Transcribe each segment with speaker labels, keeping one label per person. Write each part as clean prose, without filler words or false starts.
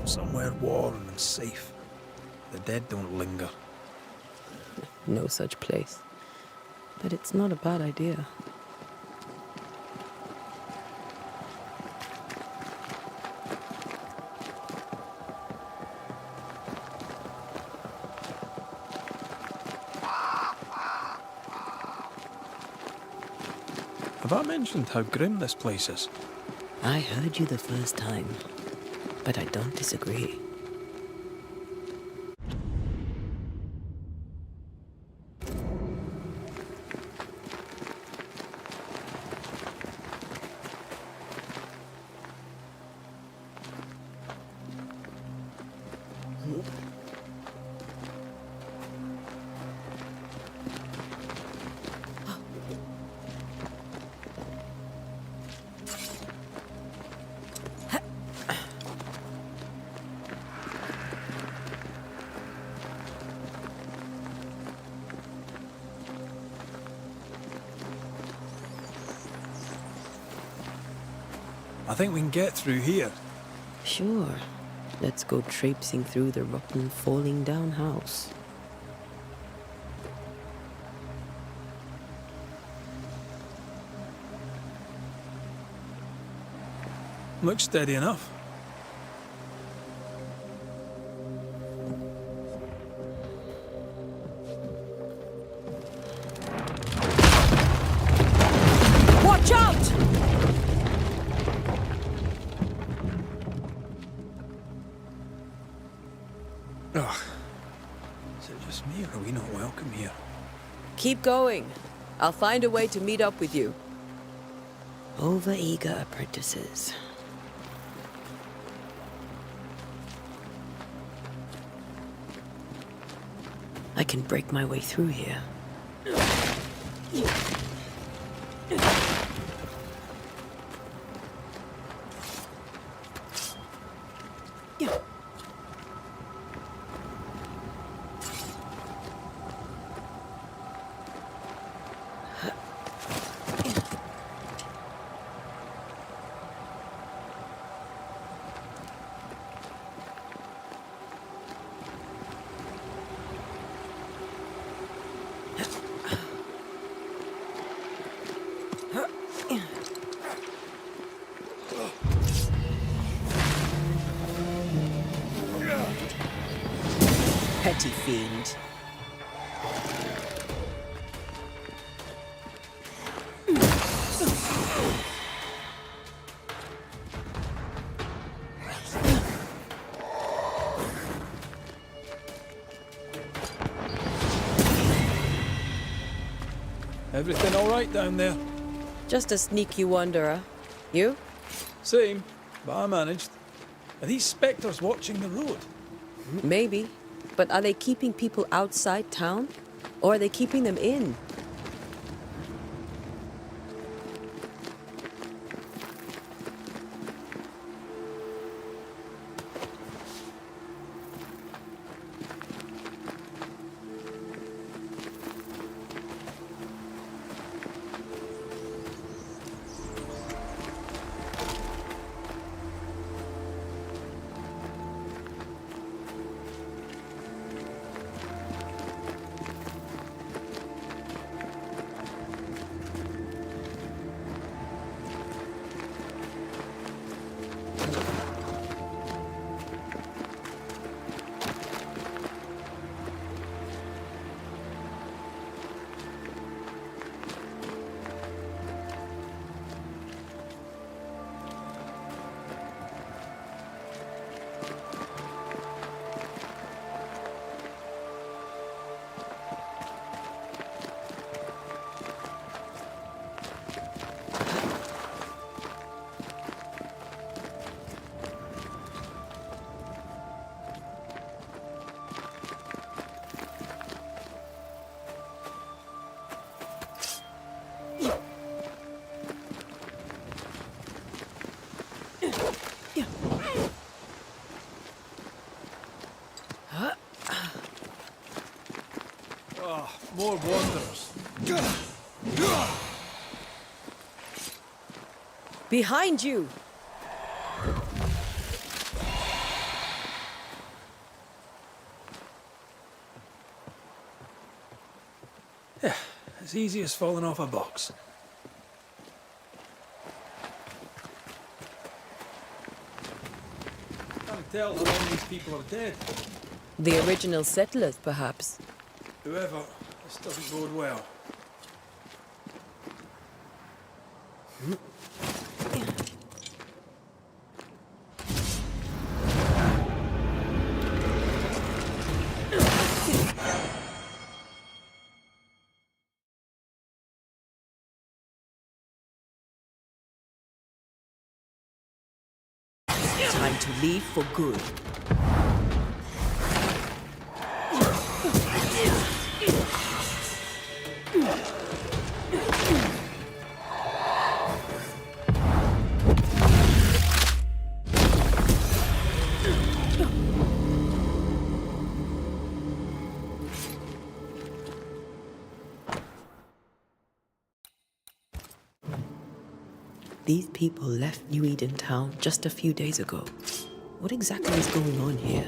Speaker 1: Somewhere warm and safe. The dead don't linger.
Speaker 2: No such place. But it's not a bad idea.
Speaker 1: Have I mentioned how grim this place is?
Speaker 2: I heard you the first time, but I don't disagree.
Speaker 1: I think we can get through here.
Speaker 2: Sure. Let's go traipsing through the rotten, falling down house.
Speaker 1: Looks steady enough.
Speaker 2: Watch out!
Speaker 1: Ugh. Is it just me, or are we not welcome here?
Speaker 2: Keep going. I'll find a way to meet up with you. Over-eager apprentices. I can break my way through here. Petty fiend.
Speaker 1: Everything all right down there?
Speaker 2: Just a sneaky wanderer. You?
Speaker 1: Same, but I managed. Are these spectres watching the road?
Speaker 2: Maybe. But are they keeping people outside town? Or are they keeping them in?
Speaker 1: More wanderers.
Speaker 2: Behind you!
Speaker 1: As easy as falling off a box. Can't tell how long these people are dead.
Speaker 2: The original settlers, perhaps.
Speaker 1: Whoever, this doesn't bode well.
Speaker 2: Time to leave for good. These people left New Eden Town just a few days ago. What exactly is going on here?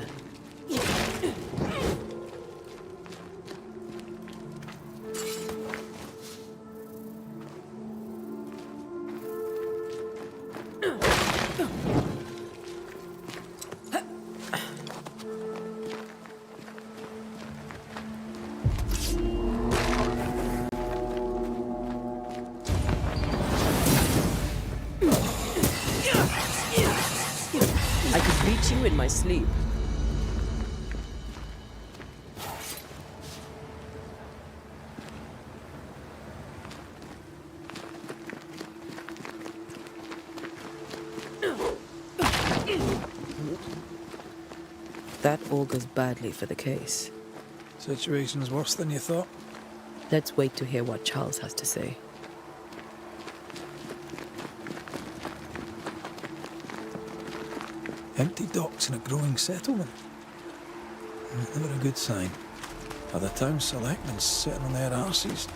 Speaker 2: I could reach you in my sleep. That augurs badly for the case.
Speaker 1: Situation's worse than you thought.
Speaker 2: Let's wait to hear what Charles has to say.
Speaker 1: Empty docks in a growing settlement. Never a good sign. Are the town selectmen sitting on their arses?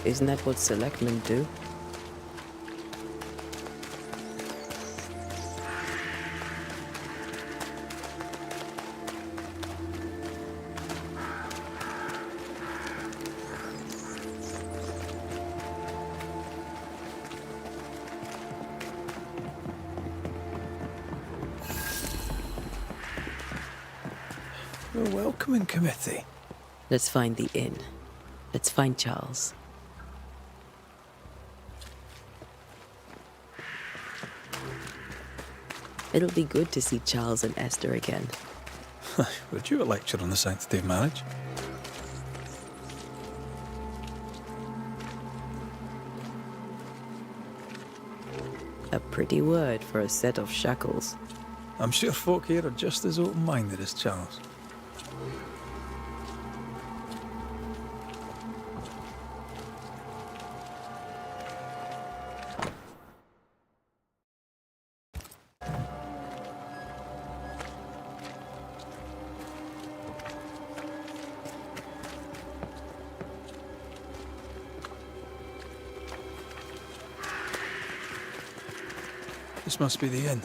Speaker 2: Isn't that what selectmen do?
Speaker 1: A welcoming committee.
Speaker 2: Let's find the inn. Let's find Charles. It'll be good to see Charles and Esther again.
Speaker 1: Would you a lecture on the sanctity of marriage?
Speaker 2: A pretty word for a set of shackles.
Speaker 1: I'm sure folk here are just as open-minded as Charles. This must be the inn.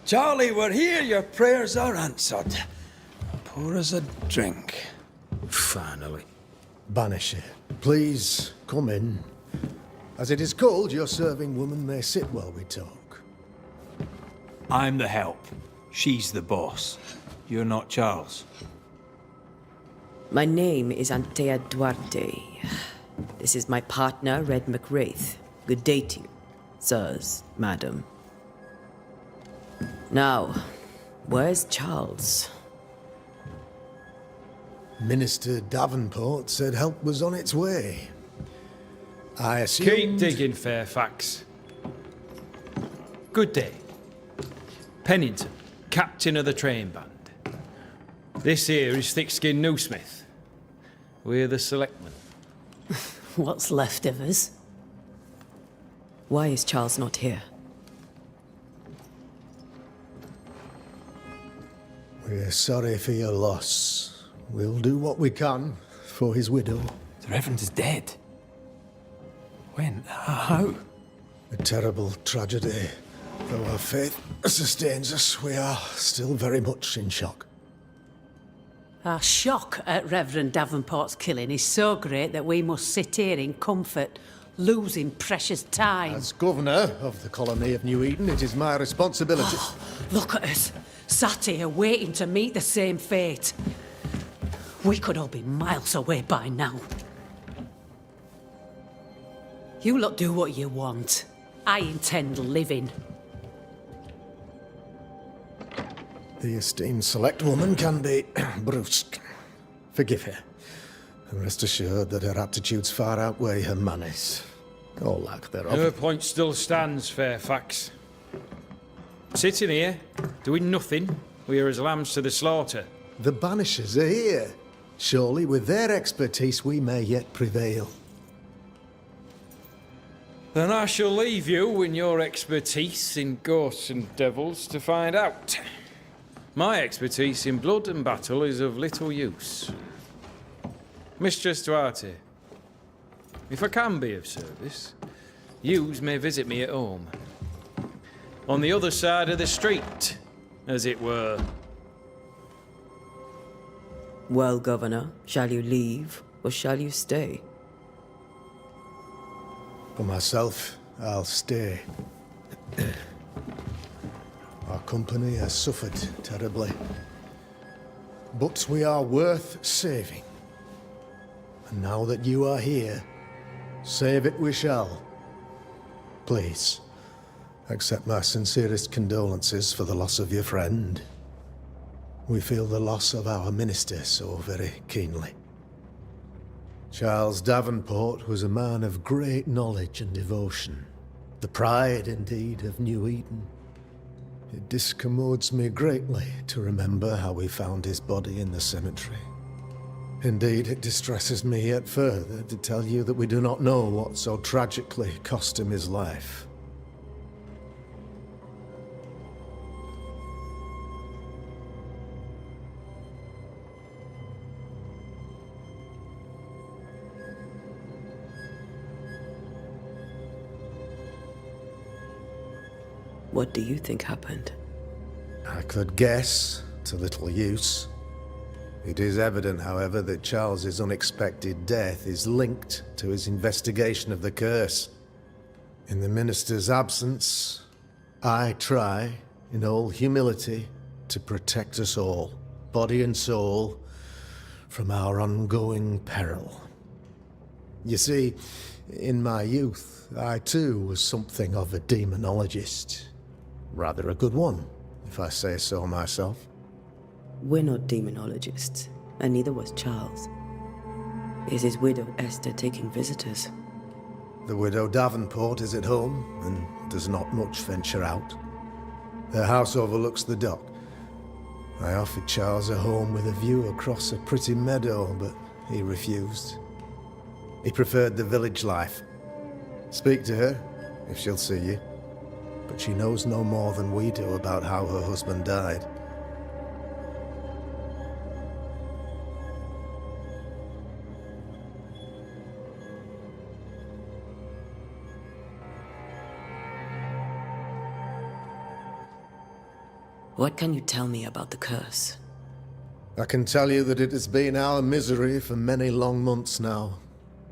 Speaker 1: Charlie, we're here. Your prayers are answered. Pour us a drink.
Speaker 3: Finally. Banisher, please come in. As it is cold, your serving woman may sit while we talk.
Speaker 1: I'm the help. She's the boss. You're not Charles.
Speaker 2: My name is Antea Duarte. This is my partner, Red McWraith. Good day to you, sirs, madam. Now, where's Charles?
Speaker 3: Minister Davenport said help was on its way. I assumed...
Speaker 4: Keep digging, Fairfax. Good day. Pennington, captain of the train band. This here is Thick-Skinned Newsmith. We're the selectmen.
Speaker 5: What's left of us?
Speaker 2: Why is Charles not here?
Speaker 3: We're sorry for your loss. We'll do what we can for his widow.
Speaker 1: The Reverend is dead. When? How?
Speaker 3: A terrible tragedy. Though our faith sustains us, we are still very much in shock.
Speaker 5: Our shock at Reverend Davenport's killing is so great that we must sit here in comfort, losing precious time.
Speaker 3: As governor of the colony of New Eden, it is my responsibility...
Speaker 5: Look at us, sat here waiting to meet the same fate. We could all be miles away by now. You lot do what you want. I intend living.
Speaker 3: The esteemed select woman can be brusque. Forgive her. And rest assured that her aptitudes far outweigh her manners. Or lack thereof.
Speaker 4: Her point still stands, Fairfax. Sitting here, doing nothing, we're as lambs to the slaughter.
Speaker 3: The Banishers are here. Surely with their expertise we may yet prevail.
Speaker 4: Then I shall leave you and your expertise in ghosts and devils to find out. My expertise in blood and battle is of little use. Mistress Duarte, if I can be of service, yous may visit me at home. On the other side of the street, as it were.
Speaker 2: Well, Governor, shall you leave or shall you stay?
Speaker 3: For myself, I'll stay. Our company has suffered terribly. But we are worth saving. And now that you are here, save it we shall. Please, accept my sincerest condolences for the loss of your friend. We feel the loss of our minister so very keenly. Charles Davenport was a man of great knowledge and devotion. The pride, indeed, of New Eden. It discommodes me greatly to remember how we found his body in the cemetery. Indeed, it distresses me yet further to tell you that we do not know what so tragically cost him his life.
Speaker 2: What do you think happened?
Speaker 3: I could guess, to little use. It is evident, however, that Charles's unexpected death is linked to his investigation of the curse. In the minister's absence, I try, in all humility, to protect us all, body and soul, from our ongoing peril. You see, in my youth, I too was something of a demonologist. Rather a good one, if I say so myself.
Speaker 2: We're not demonologists, and neither was Charles. Is his widow Esther taking visitors?
Speaker 3: The widow Davenport is at home, and does not much venture out. Their house overlooks the dock. I offered Charles a home with a view across a pretty meadow, but he refused. He preferred the village life. Speak to her, if she'll see you. But she knows no more than we do about how her husband died.
Speaker 2: What can you tell me about the curse?
Speaker 3: I can tell you that it has been our misery for many long months now,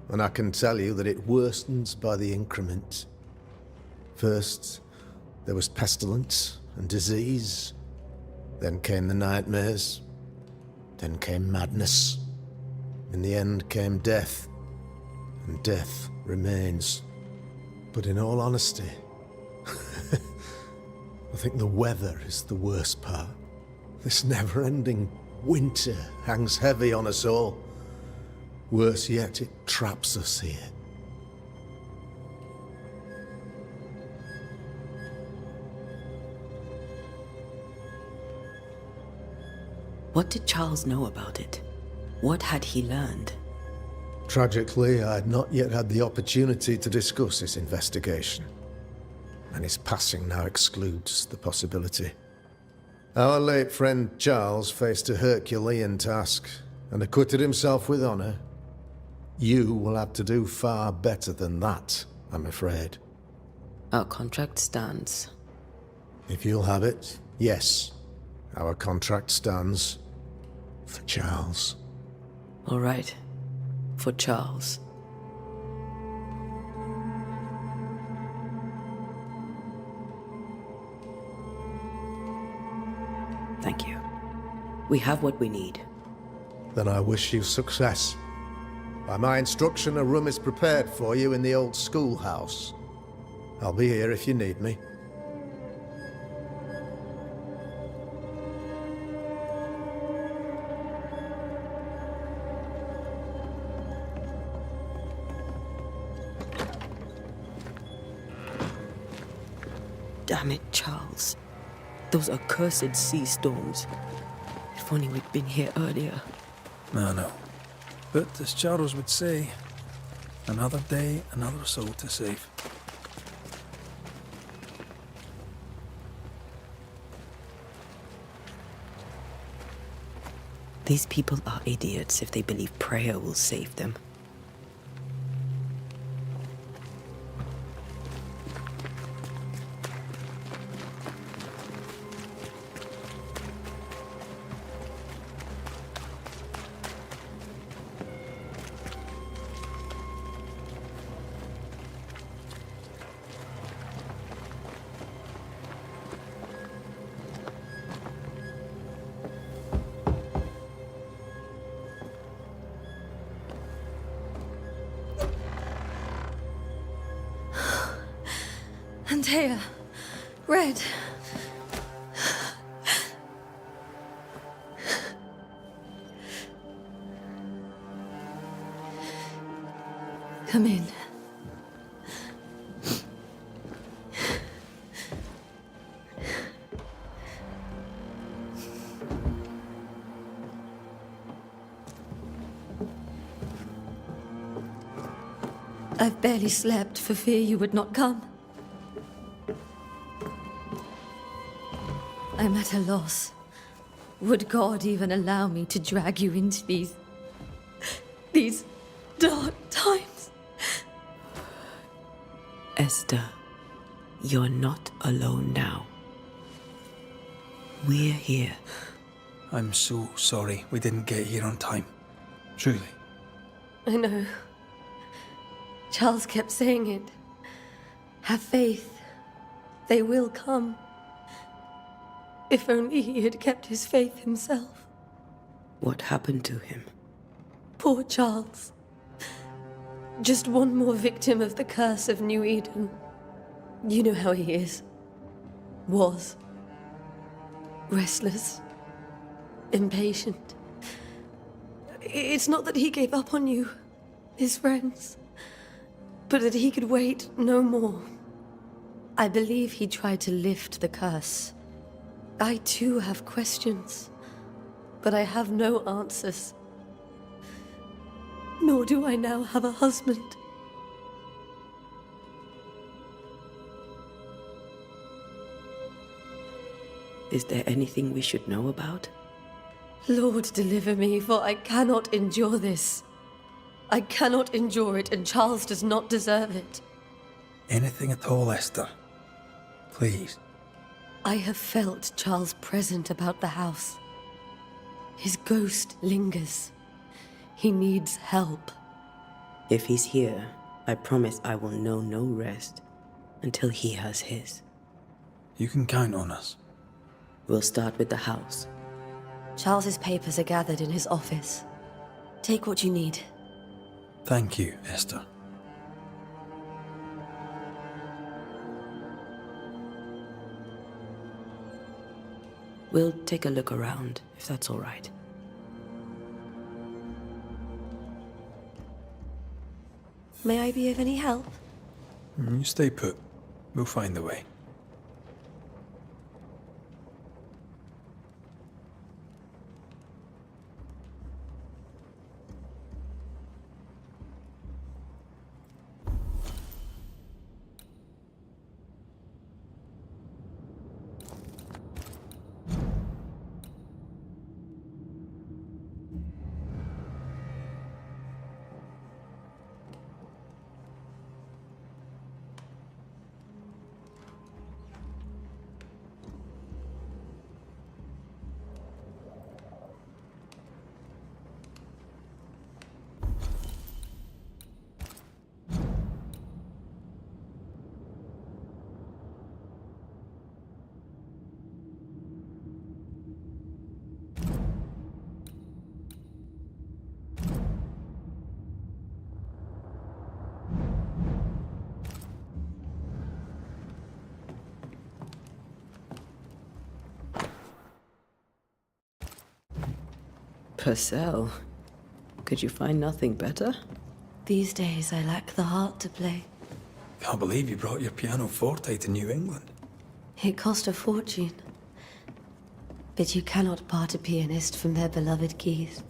Speaker 3: and I can tell you that it worsens by the increment. First, there was pestilence and disease. Then came the nightmares. Then came madness. In the end came death, and death remains. But in all honesty, I think the weather is the worst part. This never-ending winter hangs heavy on us all. Worse yet, it traps us here.
Speaker 2: What did Charles know about it? What had he learned?
Speaker 3: Tragically, I had not yet had the opportunity to discuss his investigation, and his passing now excludes the possibility. Our late friend Charles faced a Herculean task and acquitted himself with honor. You will have to do far better than that, I'm afraid.
Speaker 2: Our contract stands.
Speaker 3: If you'll have it, yes, our contract stands for Charles.
Speaker 2: All right. For Charles. Thank you. We have what we need.
Speaker 3: Then I wish you success. By my instruction, a room is prepared for you in the old schoolhouse. I'll be here if you need me.
Speaker 2: Damn it, Charles. Those accursed sea storms. If only we'd been here earlier.
Speaker 1: No. But as Charles would say, another day, another soul to save.
Speaker 2: These people are idiots if they believe prayer will save them.
Speaker 6: Antea, Red. Come in. I've barely slept for fear you would not come. I'm at a loss. Would God even allow me to drag you into these dark times?
Speaker 2: Esther, you're not alone now. We're here.
Speaker 1: I'm so sorry we didn't get here on time. Truly.
Speaker 6: I know. Charles kept saying it. Have faith. They will come. If only he had kept his faith himself.
Speaker 2: What happened to him?
Speaker 6: Poor Charles. Just one more victim of the curse of New Eden. You know how he is. Was. Restless. Impatient. It's not that he gave up on you, his friends, but that he could wait no more. I believe he tried to lift the curse. I too have questions, but I have no answers. Nor do I now have a husband.
Speaker 2: Is there anything we should know about?
Speaker 6: Lord, deliver me, for I cannot endure this. I cannot endure it, and Charles does not deserve it.
Speaker 1: Anything at all, Esther. Please.
Speaker 6: I have felt Charles present about the house. His ghost lingers. He needs help.
Speaker 2: If he's here, I promise I will know no rest until he has his.
Speaker 1: You can count on us.
Speaker 2: We'll start with the house.
Speaker 6: Charles's papers are gathered in his office. Take what you need.
Speaker 1: Thank you, Esther.
Speaker 2: We'll take a look around, if that's all right.
Speaker 6: May I be of any help?
Speaker 1: You stay put. We'll find the way.
Speaker 2: Purcell, could you find nothing better?
Speaker 6: These days I lack the heart to play.
Speaker 1: Can't believe you brought your pianoforte to New England.
Speaker 6: It cost a fortune. But you cannot part a pianist from their beloved keys.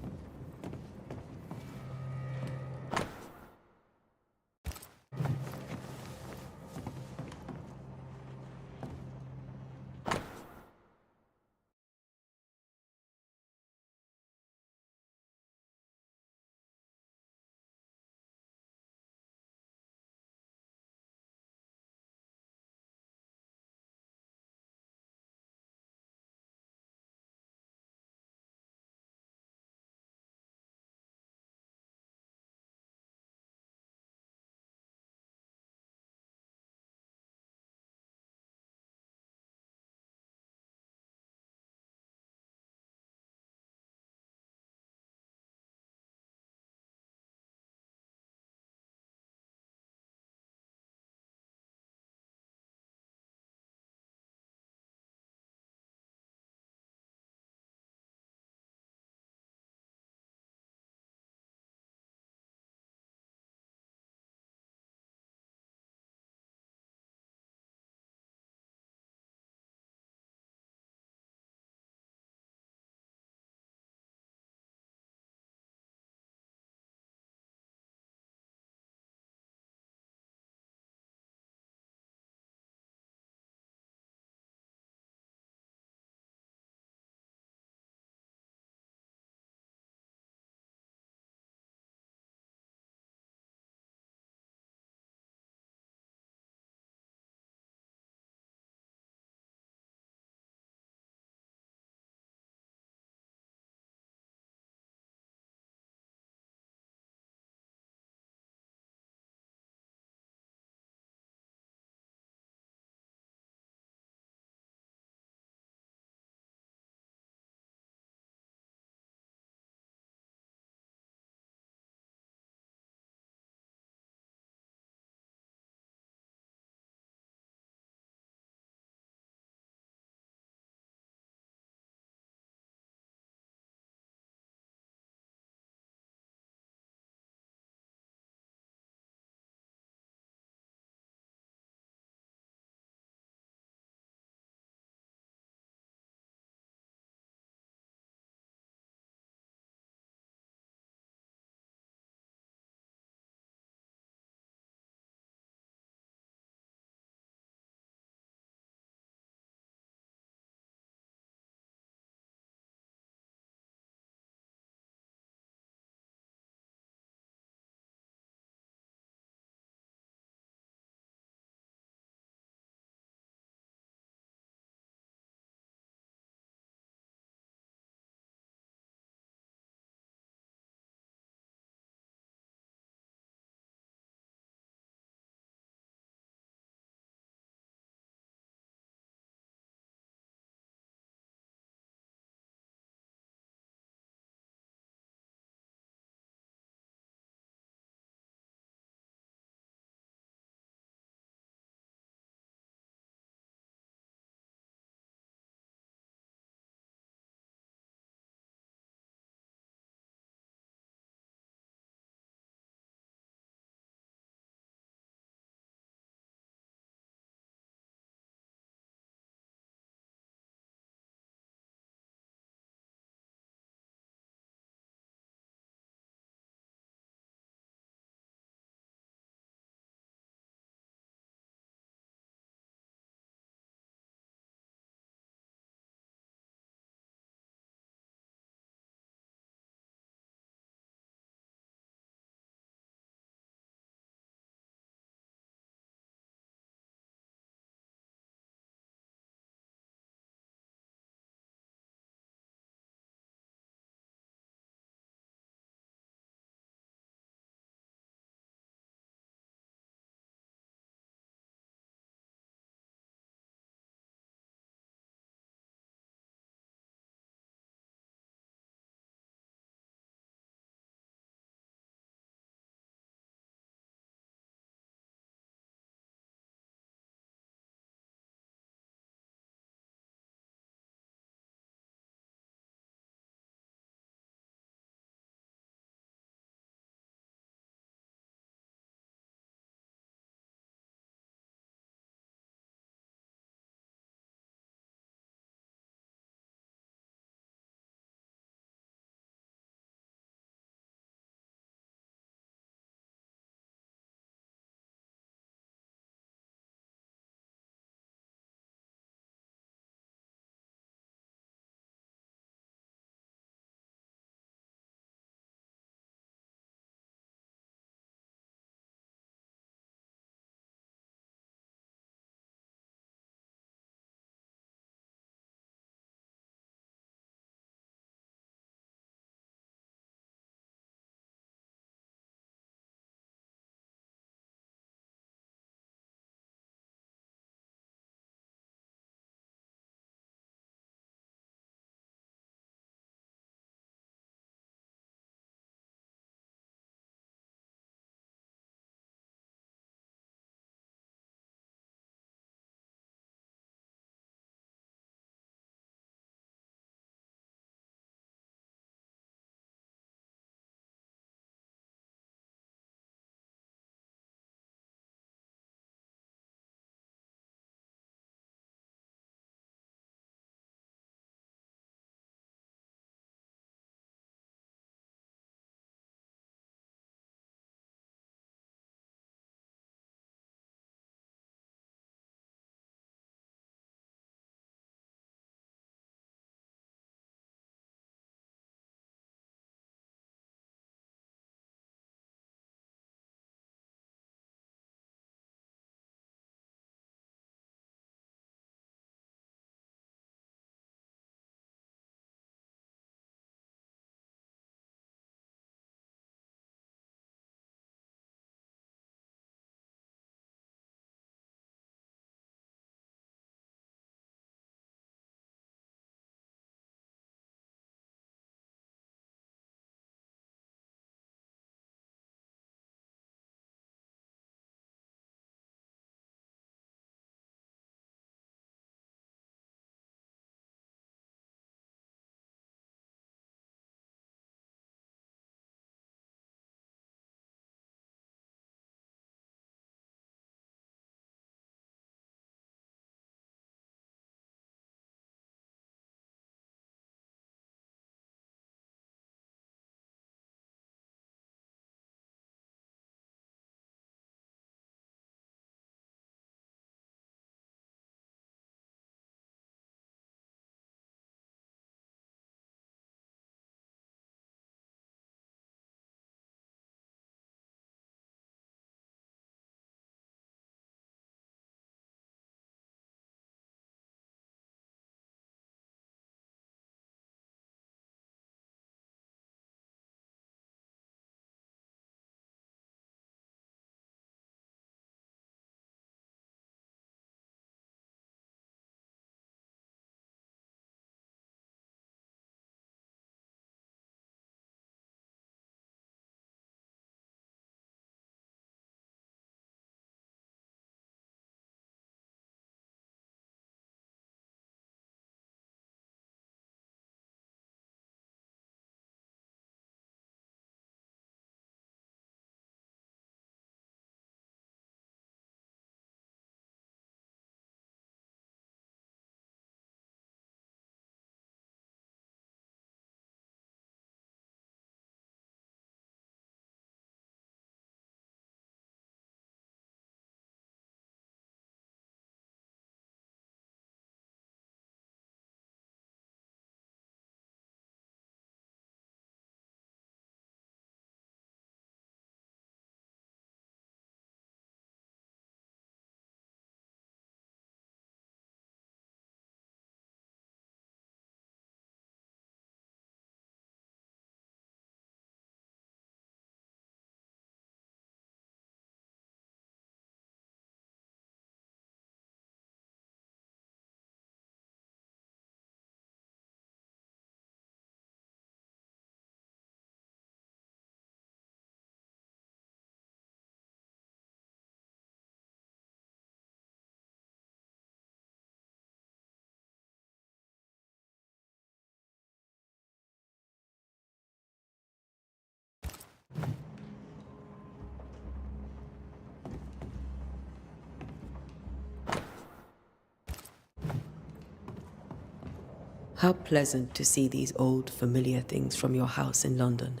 Speaker 2: How pleasant to see these old familiar things from your house in London.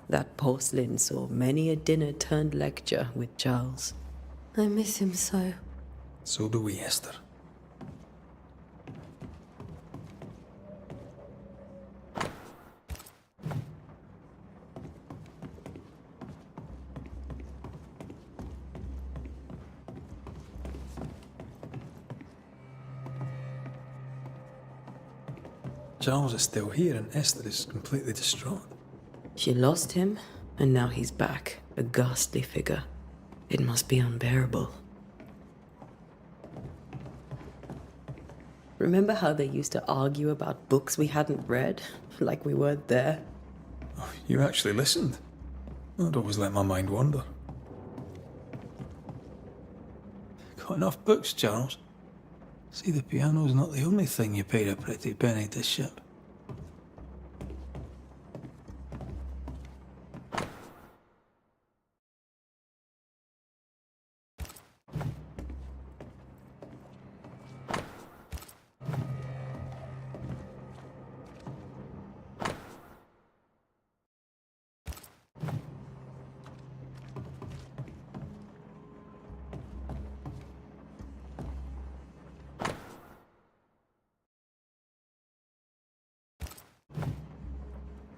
Speaker 2: That porcelain saw many a dinner turned lecture with Charles.
Speaker 6: I miss him so.
Speaker 1: So do we, Esther. Charles is still here and Esther is completely distraught.
Speaker 2: She lost him, and now he's back, a ghastly figure. It must be unbearable. Remember how they used to argue about books we hadn't read? Like we weren't there?
Speaker 1: Oh, you actually listened? I'd always let my mind wander. Got enough books, Charles? See, the piano's not the only thing you paid a pretty penny to ship.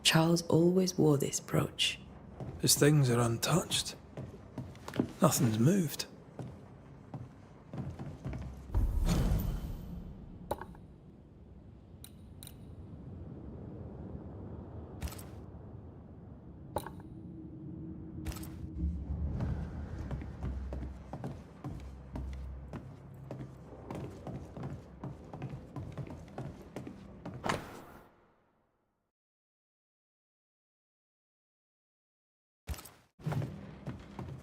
Speaker 2: Charles always wore this brooch.
Speaker 1: His things are untouched. Nothing's moved.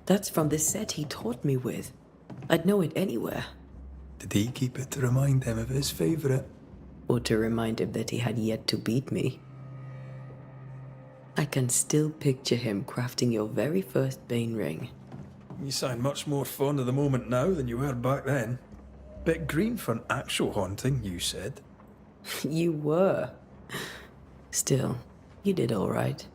Speaker 2: That's from the set he taught me with. I'd know it anywhere.
Speaker 1: Did he keep it to remind him of his favourite?
Speaker 2: Or to remind him that he had yet to beat me. I can still picture him crafting your very first Bane ring.
Speaker 1: You sound much more fond of the moment now than you were back then. Bit green for an actual haunting, you said.
Speaker 2: You were. Still, you did all right.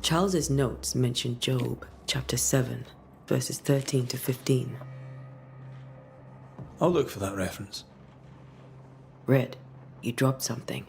Speaker 2: Charles's notes mention Job, chapter 7, verses 13 to 15.
Speaker 1: I'll look for that reference.
Speaker 2: Red, you dropped something.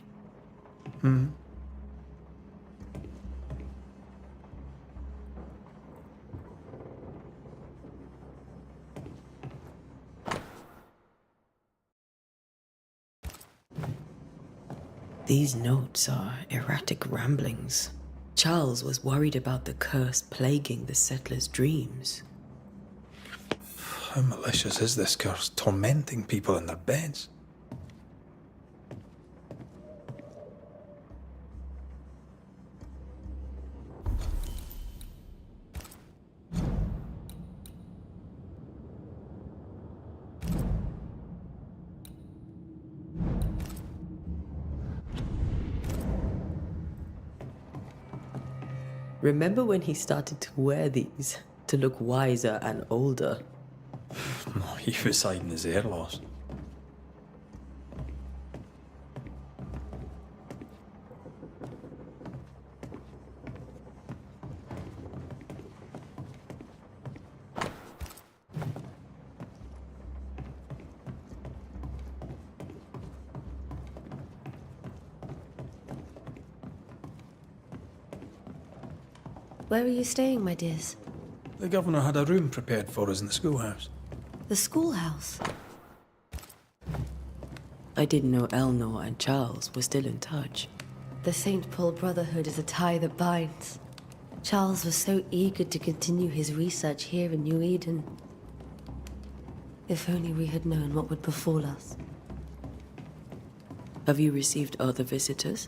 Speaker 2: These notes are erratic ramblings. Charles was worried about the curse plaguing the settlers' dreams.
Speaker 1: How malicious is this curse, tormenting people in their beds?
Speaker 2: Remember when he started to wear these to look wiser and older?
Speaker 1: No, he was hiding his hair loss.
Speaker 6: Where are you staying, my dears?
Speaker 1: The governor had a room prepared for us in the schoolhouse.
Speaker 6: The schoolhouse?
Speaker 2: I didn't know Eleanor and Charles were still in touch.
Speaker 6: The St. Paul Brotherhood is a tie that binds. Charles was so eager to continue his research here in New Eden. If only we had known what would befall us.
Speaker 2: Have you received other visitors?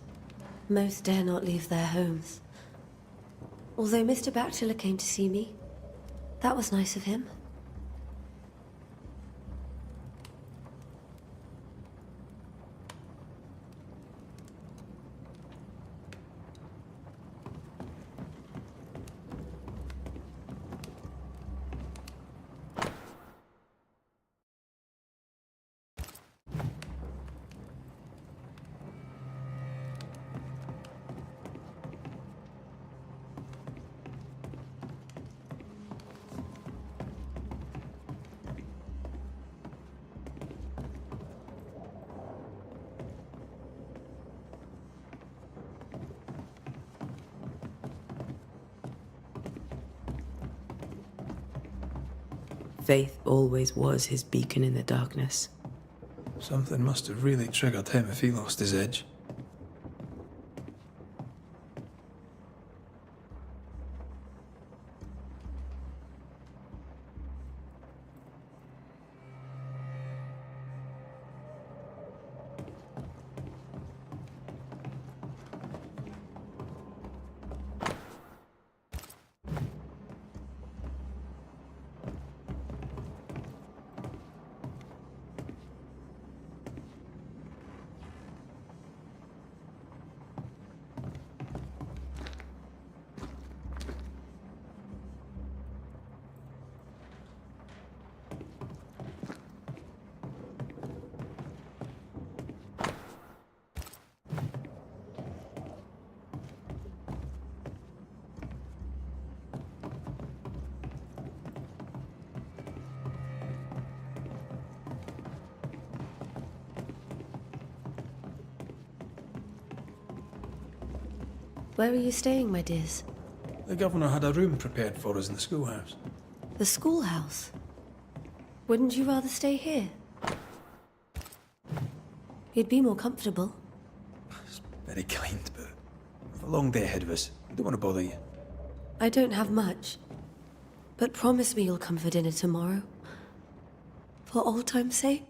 Speaker 6: Most dare not leave their homes. Although Mr. Bachelor came to see me. That was nice of him.
Speaker 2: Faith always was his beacon in the darkness.
Speaker 1: Something must have really triggered him if he lost his edge.
Speaker 6: Where are you staying, my dears?
Speaker 1: The governor had a room prepared for us in the schoolhouse.
Speaker 6: The schoolhouse? Wouldn't you rather stay here? You'd be more comfortable.
Speaker 1: It's very kind, but we've a long day ahead of us. I don't want to bother you.
Speaker 6: I don't have much. But promise me you'll come for dinner tomorrow. For old time's sake.